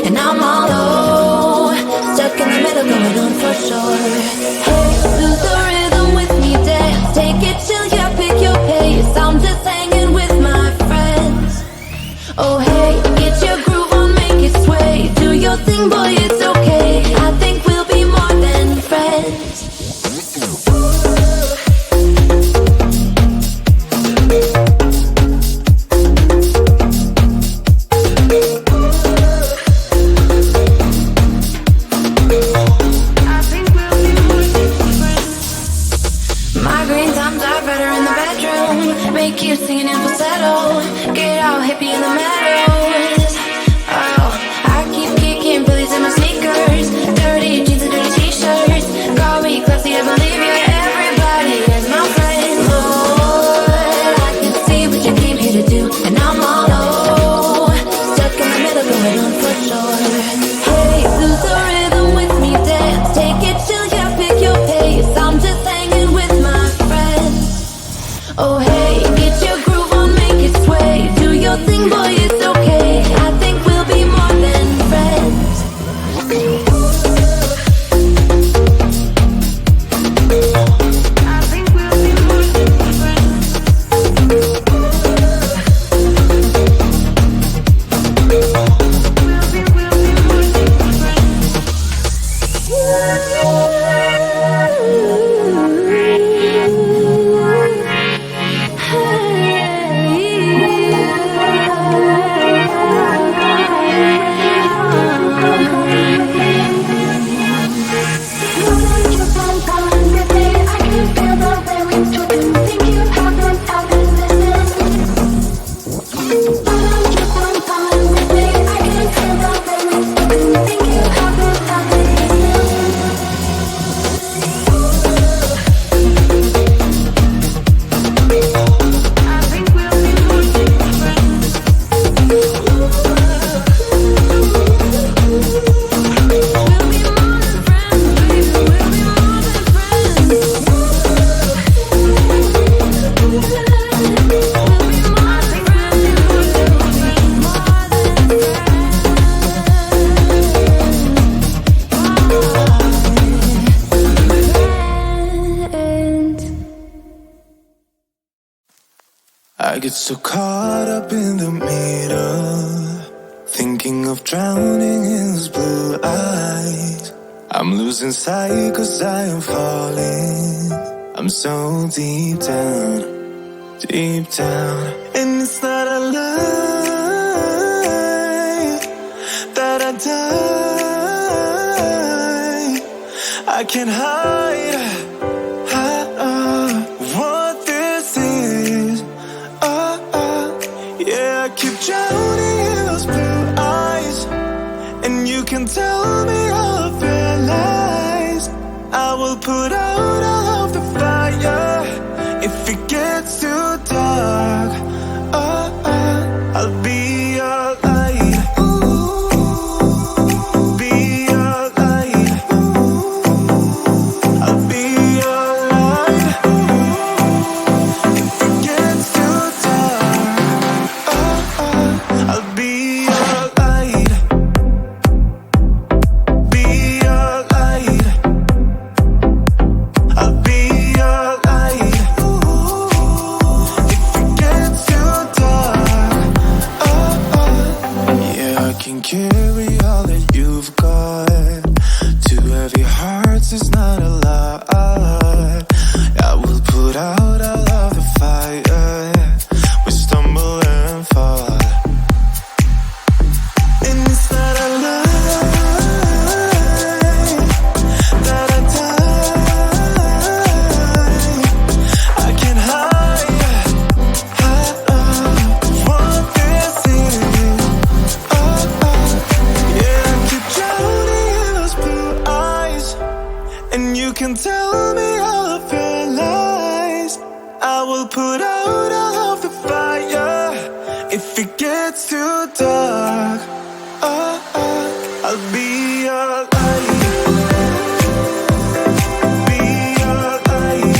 and I'm all low, stuck in the middle, going on for sure. Hey, lose the rhythm with me, dance, take it till you pick your pace. I'm just hanging with my friends. Oh hey, get your groove on, make it sway. Do your thing, boy, it's okay. I think we'll be more than friends. Make you singing in falsetto, get all hippie in the meadows. Oh, I keep kicking Billies in my sneakers, dirty jeans and dirty t-shirts. Call me classy, I believe you. Everybody is my friend. Lord, I can see what you came here to do, and I'm all low, stuck in the middle, going on for sure. Hey, lose the rhythm with me, dance, take it till you pick your pace. I'm just hanging with my friends. Oh hey, get your groove on, make it sway. Do your thing, boy, it's okay. I think we'll be more than friends. I think we'll be more than friends. We'll be more than I get so caught up in the middle, thinking of drowning in those blue eyes. I'm losing sight 'cause I am falling. I'm so deep down, and it's not a lie that I die. I can't hide what this is. Yeah, I keep drowning in those blue eyes, and you can tell me all of your lies. I will put out all of the fire if it gets too dark. I'll be your light. Be your light. I'll be your light. If it gets too dark, I'll be your light. Be your light. I'll be your light. If it gets too dark, yeah, I can carry all that you've got. Two heavy hearts is not a lot. I will put out all of the fire. We stumble and fall, and it's not a lie that I die. I can't hide what this is. Yeah, I keep drowning in those blue eyes, and you can tell me all of your lies. I will put out all of the fire if it gets too dark. I'll be your light. Be your light.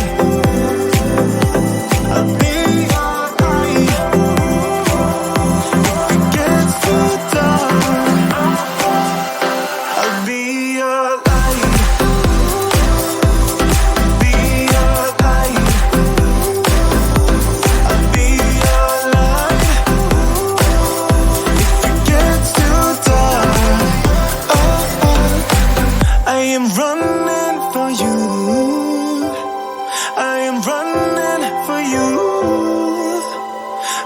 I'll be your light. If it gets too dark,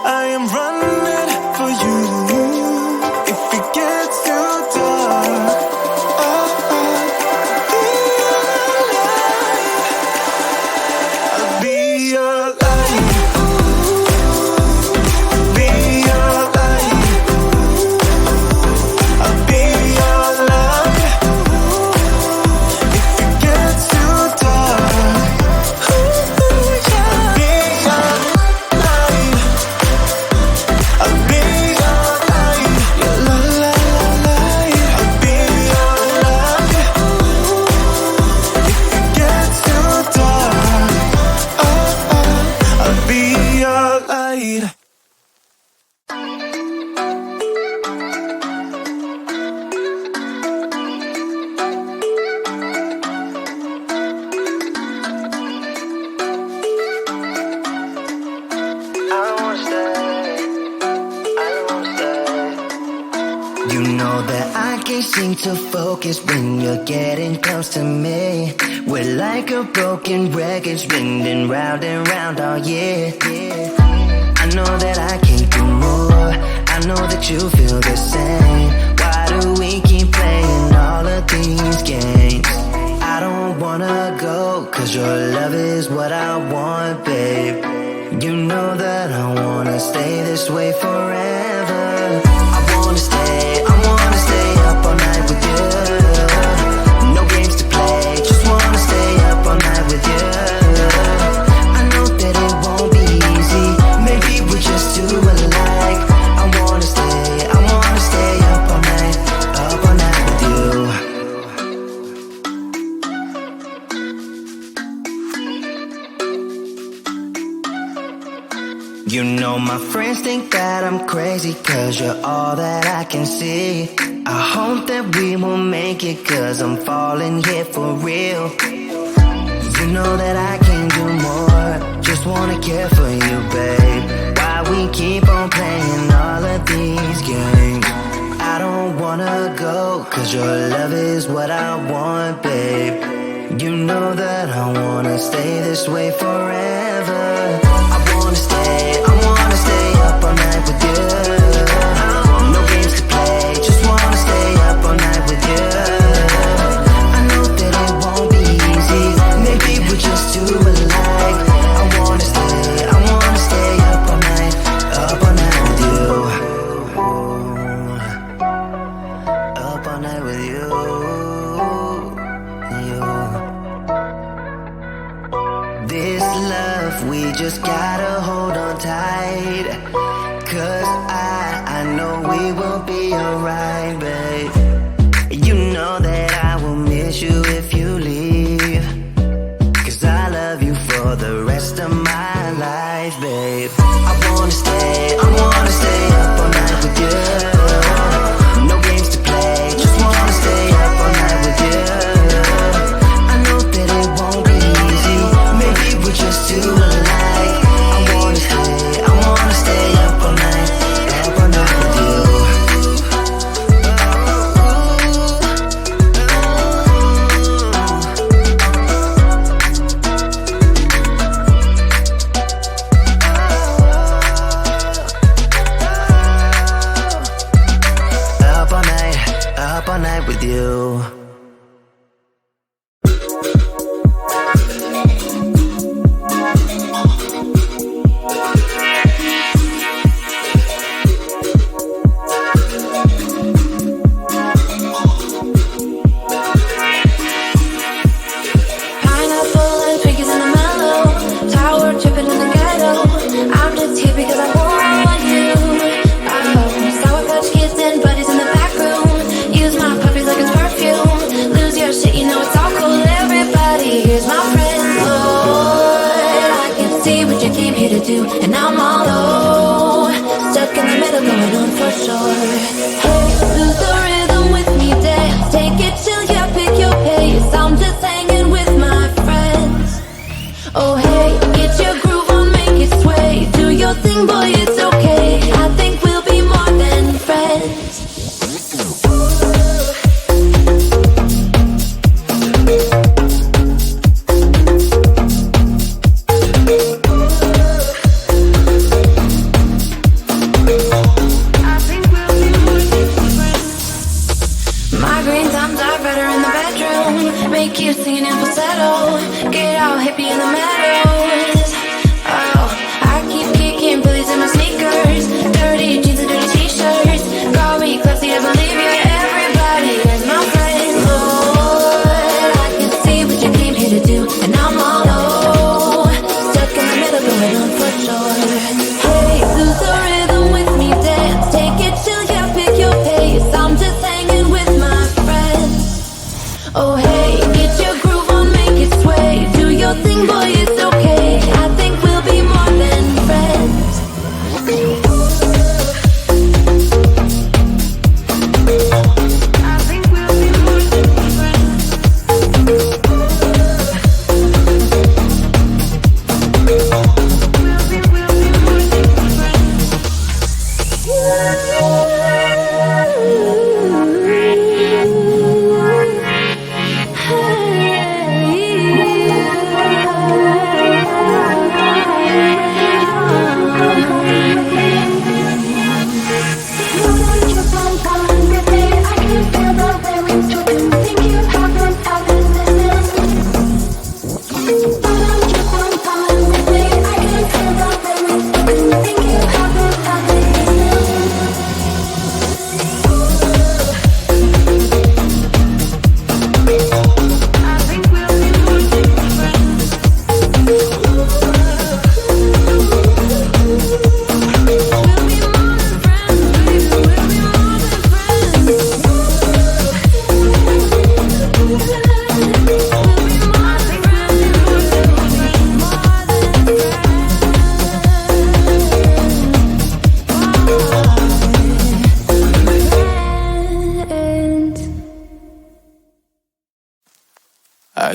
I am running for you. If it gets too dark, I'll be your light. Be your light. I'll be your light. If it gets too dark, I'll be your light. I'll be your light. Your light. I'll be your light. If it gets too dark, I'll be your light. You know that I can't seem to focus when you're getting close to me. We're like a broken record spinning round and round all year. I know that I can't do more. I know that you feel the same. Why do we keep playing all of these games? I don't wanna go, cause your love is what I want, babe. You know that I wanna stay this way forever. I wanna stay up all night with you. No games to play, just wanna stay up all night with you. I know that it won't be easy, maybe we're just too alike. I wanna stay up all night with you. You know my friends think that I'm crazy, cause you're all that I can see. I hope that we will make it, cause I'm falling here for real. You know that I can't do more, just wanna care for you, babe. Why we keep on playing all of these games? I don't wanna go, cause your love is what I want, babe. You know that I wanna stay this way forever. I wanna stay up all night with you. No games to play, just wanna stay up all night with you. I know that it won't be easy, maybe we're just too alike. I wanna stay up all night with you. Up all night with you. This love, we just gotta hold on tight. Cause I know we will be alright, babe. You know that I will miss you if you leave. Cause I love you for the rest of my life, babe. I wanna stay up all night with you. No games to play, just wanna stay up all night with you. I know that it won't be easy, maybe we're just too alike. I wanna stay up all night with you. Up all night with you. Pineapple and Twinkies in the mellow, tower tripping in the ghetto. I'm just here because I want you. Sour Patch Kids and buddies in the back room. Use my puppies like it's perfume. Lose your shit, you know it's all cool. Everybody here's my friend. Lord, I can see what you came here to do, and I'm all low, stuck in the middle, going on for sure. Hey, lose the rhythm with me, dance. Take it chill, yeah, pick your pace. I'm just hanging with my friends. Oh hey, get your groove on, make it sway. Do your thing, boy, it's okay. I think we'll be more than friends.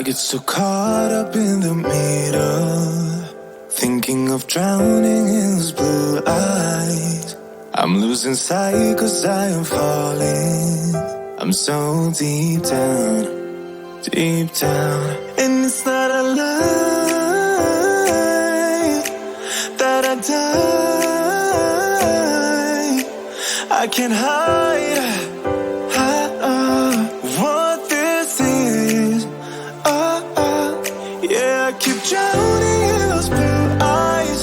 I get so caught up in the middle, thinking of drowning in his blue eyes. I'm losing sight 'cause I am falling. I'm so deep down, deep down. And it's not a lie that I die. I can't hide what this is. Yeah, I keep drowning in those blue eyes,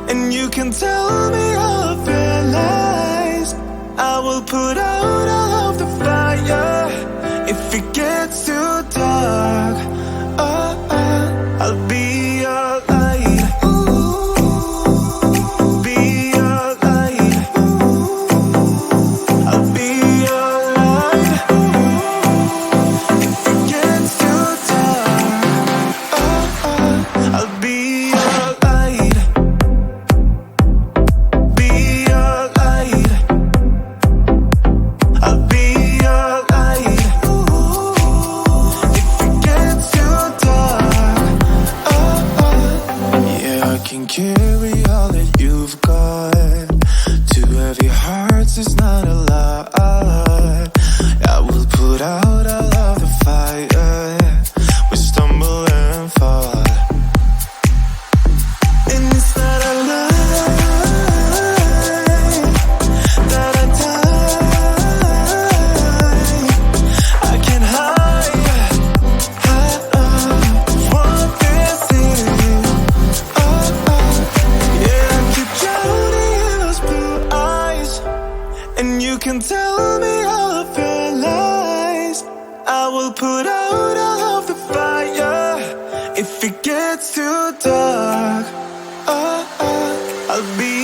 and you can tell me all of your lies. I will put out all of the fire if it gets too dark. I'll be your light. Be your light. I'll be your light. If it gets too dark, I'll be your light. Be your light. I'll be your light. If it gets too dark, yeah, I can carry all that you've got. Two heavy hearts is not a lot. I will put out all of the fire. We stumble and fall, and it's not a lie that I die. I can't hide what this is. Yeah, I keep drowning in those blue eyes, and you can tell me all of your lies. I will put out all of the fire if it gets too dark. I'll be